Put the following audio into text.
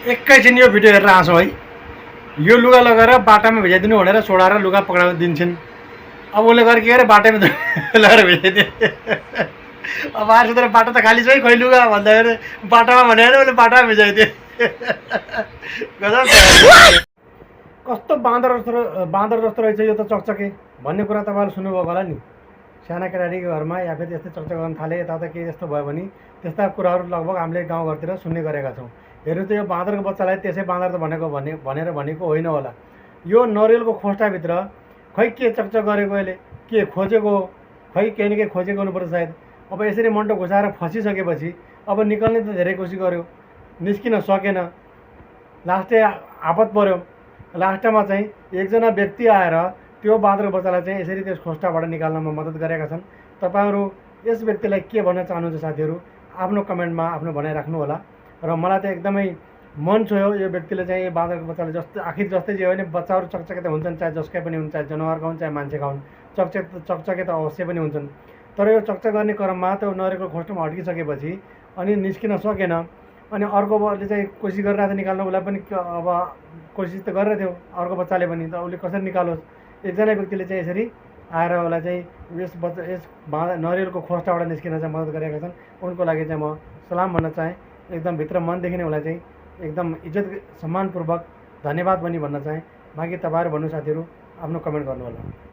एकैछिन यो भिडियो हेरेर हाँसौँ है। यो लुगा लगेर बाटामा भिजाइदिनु भनेर छोडाएर लुगा पक्राएर दिन्छन्। अब उसले गरे के गरे बाटैमा लगेर भिजाइदिए। अब आर्सु तर बाटो त खाली छ है, खै लुगा भन्दाखेरि बाटामा भनेर उसले बाटामा भिजाइदिए। गजब छ। कस्तो बाँदर जस्तो रहेछ यो त चकचके भन्ने कुरा तपाईँहरूले सुन्नुभएको होला नि। साना केटाकेटीको घरमा या फेरि यस्तै चकचक गर्न थाले यताउता केही यस्तो भयो भने त्यस्ता कुराहरू लगभग हामीले गाउँघरतिर सुन्ने गरेका छौँ। हेर्नु त यो बाँदरको बच्चालाई त्यसै बाँदर त भनेको होइन होला। यो नरिवलको खोस्टाभित्र खै के चकचक गरेको यसले, के खोजेको हो, खै केही न केही खोजेको हुनुपर्छ सायद। अब यसरी मन्टो घुसाएर फसिसकेपछि अब निकाल्ने त धेरै कोसिस गर्यो, निस्किन सकेन, लास्टै आपत पर्यो। लास्टमा चाहिँ एकजना व्यक्ति आएर त्यो बाँदरको बच्चालाई चाहिँ यसरी त्यस खोस्टाबाट निकाल्नमा मद्दत गरेका छन्। तपाईँहरू यस व्यक्तिलाई के भन्न चाहनुहुन्छ साथीहरू, आफ्नो कमेन्टमा आफ्नो भनाइ राख्नु होला। र मलाई त एकदमै मन छोयो यो व्यक्तिले चाहिँ यो बाँदरको बच्चाले जस्तै आखिर जस्तै जे हो भने बच्चाहरू चकचके त हुन्छन्, चाहे जसकै पनि हुन्, चाहे जनावरका हुन् चाहे मान्छेका हुन्, चकचके त अवश्य पनि हुन्छन्। तर यो चकचक गर्ने क्रममा त्यो नरेको खोस्टोमा अड्किसकेपछि अनि निस्किन सकेन। अनि अर्कोले चाहिँ कोसिस गरिरहेको थियो निकाल्न, उसलाई पनि अब कोसिस त गरेर थियो अर्को बच्चाले पनि, त उसले कसरी निकालोस्। एकजना व्यक्तिले चाहिँ यसरी आएर उसलाई चाहिँ यस नरिवलको खोस्टाबाट निस्किन चाहिँ मद्दत गरेका छन्। उनको लागि चाहिँ म सलाम भन्न चाहेँ। एकदम भित्र मनदेखि नै उसलाई चाहिँ एकदम इज्जत सम्मानपूर्वक धन्यवाद पनि भन्न चाहेँ। बाँकी तपाईँहरू भन्नु साथीहरू, आफ्नो कमेन्ट गर्नु होला।